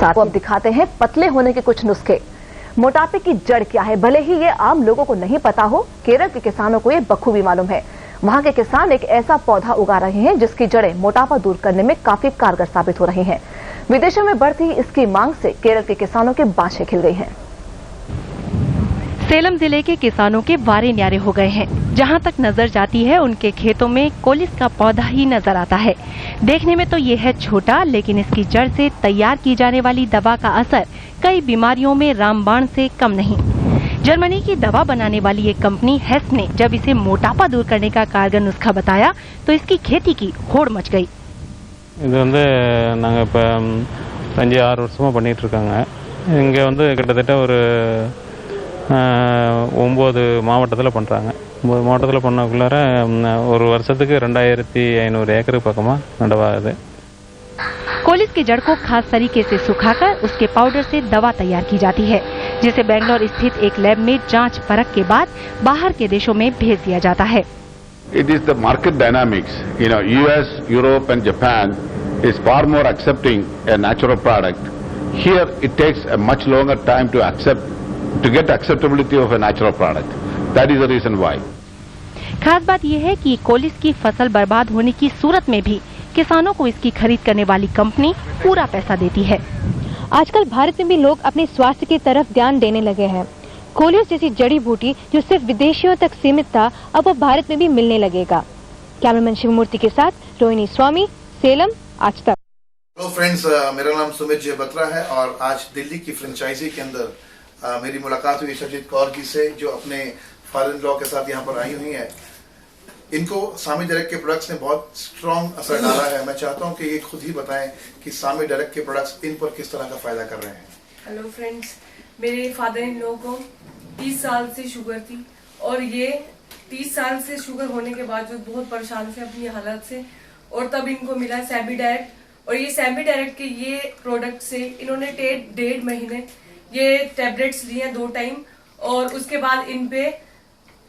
साथ अब दिखाते हैं पतले होने के कुछ नुस्खे। मोटापे की जड़ क्या है, भले ही ये आम लोगों को नहीं पता हो, केरल के किसानों को ये बखूबी मालूम है। वहां के किसान एक ऐसा पौधा उगा रहे हैं जिसकी जड़ें मोटापा दूर करने में काफी कारगर साबित हो रही हैं। विदेशों में बढ़ती इसकी मांग से केरल के किसानों के बाँछें खिल गई हैं। सेलम जिले के किसानों के वारे न्यारे हो गए हैं। जहां तक नजर जाती है उनके खेतों में कोलिस का पौधा ही नजर आता है। देखने में तो ये है छोटा, लेकिन इसकी जड़ से तैयार की जाने वाली दवा का असर कई बीमारियों में रामबाण से कम नहीं। जर्मनी की दवा बनाने वाली एक कंपनी हेस ने जब इसे मोटापा दूर करने का कारगर नुस्खा बताया तो इसकी खेती की होड़ मच गई। இது வந்து நாங்க இப்ப 5-6 வருஷமா பண்ணிட்டு இருக்காங்க. இங்க வந்து கிட்டத்தட்ட ஒரு 9 மாவட்டத்தில் பண்ணுறாங்க. 9 மாவட்டத்தில் பண்ணக்குள்ளார ஒரு வருஷத்துக்கு 2500 ஏக்கர் பக்கமாக நடவாகுது. कोलिस की जड़ को खास तरीके से सुखाकर उसके पाउडर से दवा तैयार की जाती है, जिसे बेंगलोर स्थित एक लैब में जांच परख के बाद बाहर के देशों में भेज दिया जाता है। It is the market dynamics. US, Europe and Japan is far more accepting a natural product. Here it takes a much longer time to get acceptability of a natural product. That is the reason why. खास बात यह है कि कोलिस की फसल बर्बाद होने की सूरत में भी किसानों को इसकी खरीद करने वाली कंपनी पूरा पैसा देती है। आजकल भारत में भी लोग अपने स्वास्थ्य की तरफ ध्यान देने लगे हैं। कोलिस जैसी जड़ी बूटी जो सिर्फ विदेशियों तक सीमित था, अब वो भारत में भी मिलने लगेगा। कैमरामैन शिवमूर्ति के साथ रोहिणी स्वामी, सेलम, आज तक। हेलो फ्रेंड्स, मेरा नाम सुमित जे बत्रा है और आज दिल्ली की फ्रेंचाइजी के अंदर मेरी मुलाकात हुई शर्जीत कौर जी से, जो अपने फादर इन लॉ के साथ यहाँ पर आई हुई हैं। इनको सामी डायरेक्ट के प्रोडक्ट्स ने बहुत स्ट्रॉन्ग असर डाला है। मैं चाहता हूँ कि ये खुद ही बताएं कि सामी डायरेक्ट के प्रोडक्ट्स इन पर किस तरह का फायदा कर रहे हैं। हेलो फ्रेंड्स, मेरे फादर इन लॉ को 30 साल से शुगर थी और ये 30 साल से शुगर होने के बावजूद बहुत परेशान थे अपनी हालत से, और तब इनको मिला सैमी डायरेक्ट। और ये सैमी डायरेक्ट के ये प्रोडक्ट से इन्होंने 1.5 महीने ये टैबलेट्स लिए 2 टाइम, और उसके बाद इन पे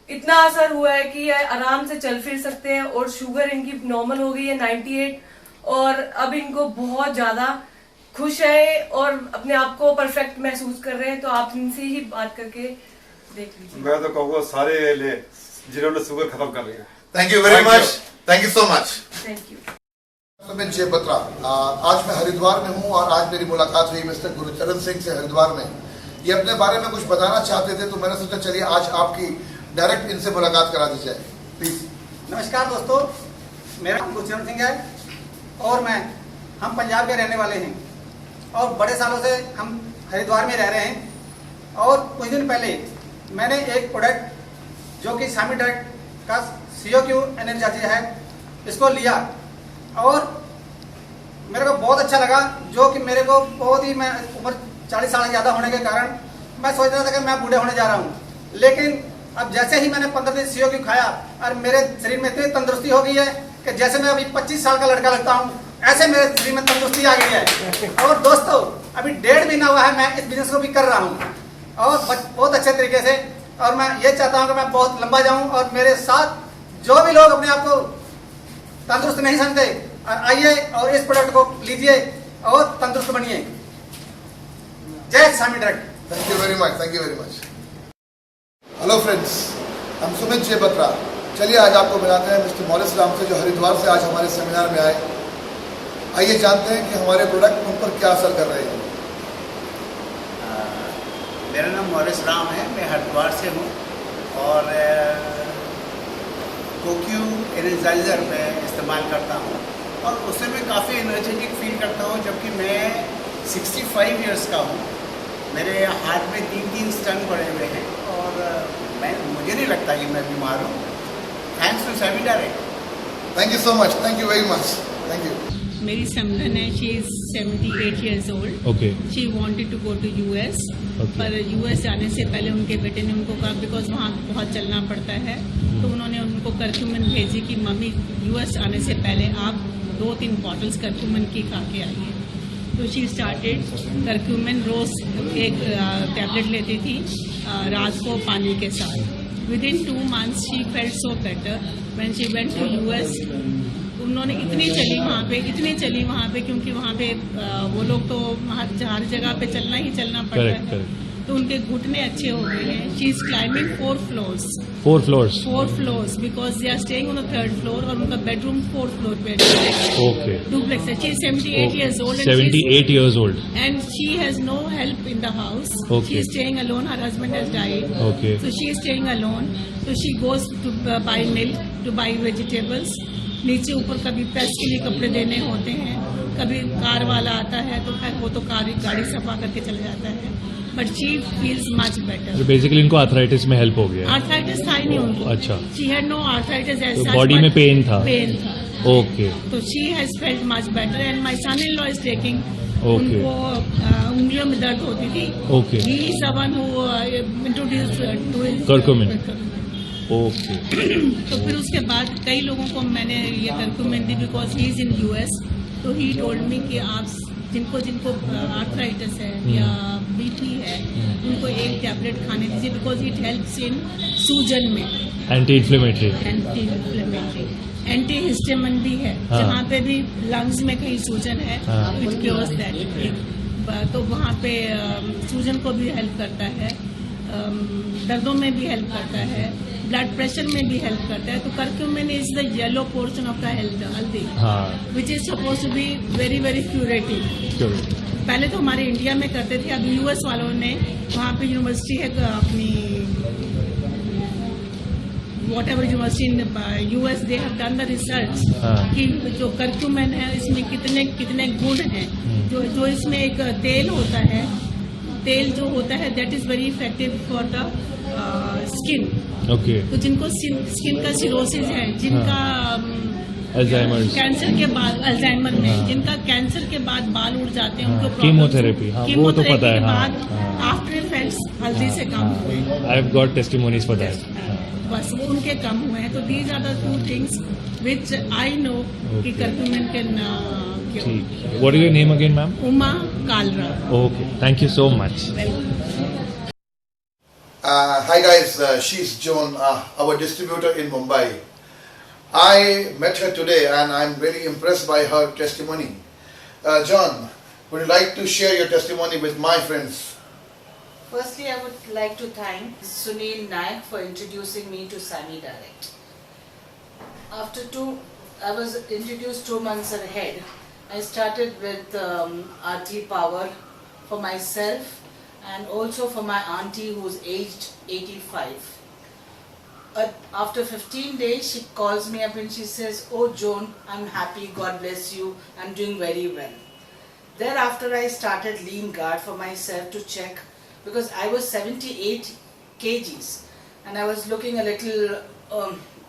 इतना असर हुआ है कि ये आराम से चल फिर सकते हैं और शुगर इनकी नॉर्मल हो गई है 98, और अब इनको बहुत ज्यादा खुश है और अपने आप को परफेक्ट महसूस कर रहे हैं। तो आप इनसे ही बात करके देख लीजिए। मैं तो कहूँगा सारे ले जिन्होंने शुगर खत्म कर लिया। Thank you very much, thank you so much. Thank you. Sumit J Batra, आज मैं हरिद्वार में हूँ और आज मेरी मुलाकात हुई मिस्टर गुरुचरण सिंह से हरिद्वार में। ये अपने बारे में कुछ बताना चाहते थे, तो मैंने सोचा चलिए आज आपकी डायरेक्ट इनसे मुलाकात करा दी जाए, प्लीज। नमस्कार दोस्तों, मेरा नाम गुरुचरण सिंह है और हम पंजाब के रहने वाले हैं और बड़े सालों से हम हरिद्वार में रह रहे हैं। और कुछ दिन पहले मैंने एक प्रोडक्ट जो कि सामी डायरेक्ट का CO-Q एनर्जाइजर है, इसको लिया और मेरे को बहुत अच्छा लगा। जो कि मेरे को बहुत ही, मैं उम्र 40 साल ज़्यादा होने के कारण मैं सोच रहा था कि मैं बूढ़े होने जा रहा हूँ, लेकिन अब जैसे ही मैंने 15 दिन CO-Q खाया और मेरे शरीर में इतनी तंदुरुस्ती हो गई है कि जैसे मैं अभी 25 साल का लड़का लगता हूँ, ऐसे मेरे शरीर में तंदुरुस्ती आ गई है। और दोस्तों, अभी 1.5 महीना हुआ है मैं इस बिजनेस को भी कर रहा हूँ और बहुत अच्छे तरीके से, और मैं ये चाहता हूँ कि मैं बहुत लंबा जाऊँ और मेरे साथ जो भी लोग अपने आप को तंदुरुस्त नहीं समझते, आइए और इस प्रोडक्ट को लीजिए और तंदुरुस्त बनिए। जय सामी direct. Thank you very much, thank you very much. Hello friends, हम सुमित जे बत्रा। चलिए आज आपको मिलाते हैं मिस्टर मॉरिस राम से, जो हरिद्वार से आज हमारे सेमिनार में आए। आइए जानते हैं कि हमारे प्रोडक्ट उन पर क्या असर कर रहे हैं। मेरा नाम मॉरिस राम है, मैं हरिद्वार से हूँ और CO-Q एनर्जाइजर मैं इस्तेमाल करता हूँ और उससे मैं काफ़ी एनर्जेटिक फील करता हूँ। जबकि मैं 65 इयर्स का हूँ, मेरे हाथ में 3 स्टन पड़े हुए हैं और मुझे नहीं लगता कि मैं बीमार हूँ, thanks to Sami direct. Thank you so much, thank you very much, thank you. मेरी समधन है, she is 78 years old. Okay. She wanted to go to US. Okay. पर US जाने से पहले उनके बेटे ने उनको कहा, बिकॉज वहाँ बहुत चलना पड़ता है, तो उन्होंने उनको करक्यूमिन भेजी कि मम्मी US आने से पहले आप 2-3 बॉटल्स करक्यूमिन की खा के आइए। तो शी स्टार्टेड करक्यूमिन, रोज एक टैबलेट लेती थी रात को पानी के साथ। Within 2 months she felt so better. When she went to US, उन्होंने इतनी चली वहाँ पे क्योंकि वहाँ पे वो लोग तो हर जगह पे चलना ही चलना पड़ता है। तो उनके घुटने अच्छे हो गए हैं। She is climbing 4 floors because they are staying on the 3rd floor और उनका बेडरूम 4th floor पे है। डुप्लेक्स है। She is 78 years old and she has no help in the house. She is staying alone. Her husband has died. So she is staying alone. So she goes to buy milk, to buy vegetables. नीचे ऊपर कभी press के लिए कपड़े देने होते हैं, कभी कार वाला आता है तो खैर वो तो गाड़ी सफा करके चले जाता है। But she feels much better. Basically इनको आर्थराइटिस में हेल्प हो गया। आर्थराइटिस था ही नहीं उनको। अच्छा। She had no arthritis as such. Body में पेन था। ओके। तो she has felt much better and my son in law is taking. उनको उंगलियों में दर्द होती थी। Okay. He is someone who introduced to curcumin. Okay. तो फिर उसके बाद कई लोगों को मैंने ये curcumin the because he is in US. तो ही टोल्ड मी कि आप जिनको आर्थराइटिस है या बीपी है उनको एक टैबलेट खाने दीजिए बिकॉज इट हेल्प्स इन सूजन में। एंटी इन्फ्लेमेटरी, एंटी हिस्टामिन भी है। जहाँ पे भी लंग्स में कहीं सूजन है इट क्योर्स दैट। तो वहाँ पे सूजन को भी हेल्प करता है, दर्दों में भी हेल्प करता है, ब्लड प्रेशर में भी हेल्प करता है। तो curcumin is the yellow portion of the haldi which is suppose to be very very curative. पहले तो हमारे इंडिया में करते थे, अब यूएस वालों ने वहाँ पे यूनिवर्सिटी है अपनी whatever university in US they have done the research कि जो कर्क्यूमिन है इसमें कितने गुण हैं। जो इसमें एक तेल होता है, तेल जो होता है that is very effective for the skin. Okay. तो जिनको स्किन का सिरोसिस है, जिनका कैंसर के बाद अल्जाइमर में जिनका कैंसर के बाद बाल उड़ जाते हैं उनको कीमोथेरेपी, वो तो पता है। आफ्टर इफेक्ट्स हल्दी से कम हुए। I have got testimonies for that. बस वो उनके कम हुए हैं। तो these are the 2 things which I know कि curcumin can cure. What is your name again ma'am? Uma Kalra. Okay, thank you so much. Hi guys, she's Joan, our distributor in Mumbai. I met her today and I'm very impressed by her testimony. John, would you like to share your testimony with my friends? Firstly, I would like to thank Sunil Naik for introducing me to Sami Direct. I was introduced 2 months ahead. I started with RT Power for myself and also for my auntie who's aged 85. After 15 days, she calls me up and she says, "Oh Joan, I'm happy, God bless you, I'm doing very well." Thereafter, I started Lean Guard for myself to check because I was 78 kgs and I was looking a little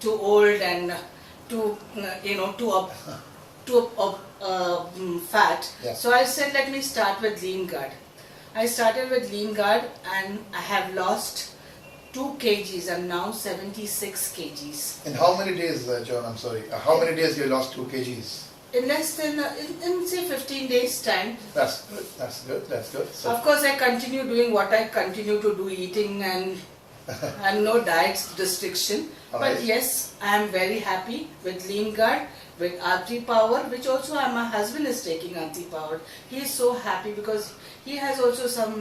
too old and too fat. Yeah. So I said, let me start with Lean Guard. I started with Lean Guard and I have lost 2 kgs. I'm now 76 kgs. In how many days, John? I'm sorry. How many days you lost 2 kgs? In less than, in say 15 days time. That's good. That's good. That's good. So, of course, I continue doing what I continue to do, eating and no diet restriction. But right. yes, I am very happy with Lean Guard, with RT Power, which also my husband is taking RT Power. He is so happy because he has also some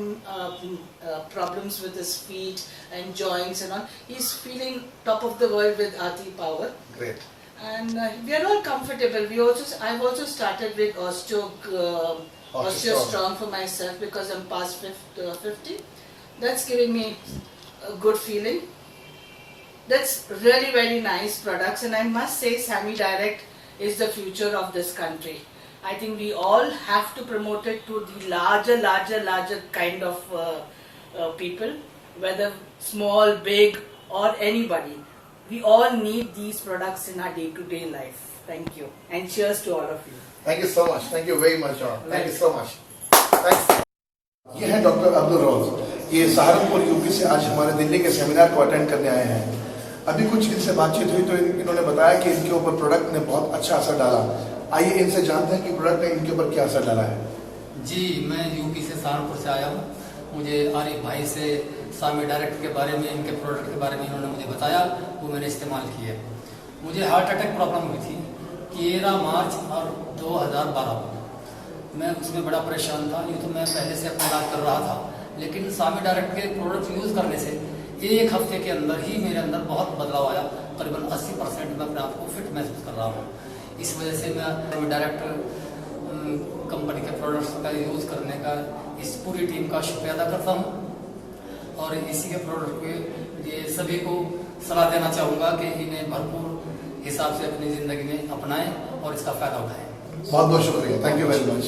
problems with his feet and joints and all. He's feeling top of the world with RT Power. great. And we are all comfortable. I've also started with Osteo Strong for myself because I'm past 50. That's giving me a good feeling. That's really very nice products, and I must say Sami Direct is the future of this country. I think we all have to promote it to the larger kind of people, whether small, big or anybody. We all need these products in our day-to-day life. Thank you, and cheers to all of you. Thank you so much. Thank you very much, John. Thank you so much. Thanks. ये हैं doctor Abdul Rauf. ये Saharanpur UP से आज हमारे दिल्ली के seminar को attend करने आए हैं। अभी कुछ इनसे बातचीत हुई तो इन्होंने बताया कि इनके ऊपर प्रोडक्ट ने बहुत अच्छा असर डाला। आइए इनसे जानते हैं कि प्रोडक्ट ने इनके ऊपर क्या असर डाला है। जी, मैं यूपी से सहारनपुर से आया हूँ। मुझे आरिफ भाई से सामी डायरेक्ट के बारे में, इनके प्रोडक्ट के बारे में इन्होंने मुझे बताया, वो मैंने इस्तेमाल किया। मुझे हार्ट अटैक प्रॉब्लम हुई थी, 13 मार्च और 2012 को। मैं उसमें बड़ा परेशान था। यूँ तो मैं पहले से अपना इलाज कर रहा था, लेकिन सामी डायरेक्ट के प्रोडक्ट यूज़ करने से एक हफ्ते के अंदर ही मेरे अंदर बहुत बदलाव आया। करीबन 80% मैं अपने आप को फिट महसूस कर रहा हूँ। इस वजह से मैं सामी डायरेक्ट कंपनी के प्रोडक्ट्स का यूज़ करने का इस पूरी टीम का शुक्रिया अदा करता हूँ और इसी के प्रोडक्ट के लिए सभी को सलाह देना चाहूँगा कि इन्हें भरपूर हिसाब से अपनी ज़िंदगी में अपनाएं और इसका फ़ायदा उठाएं। बहुत बहुत शुक्रिया, थैंक यू वेरी मच।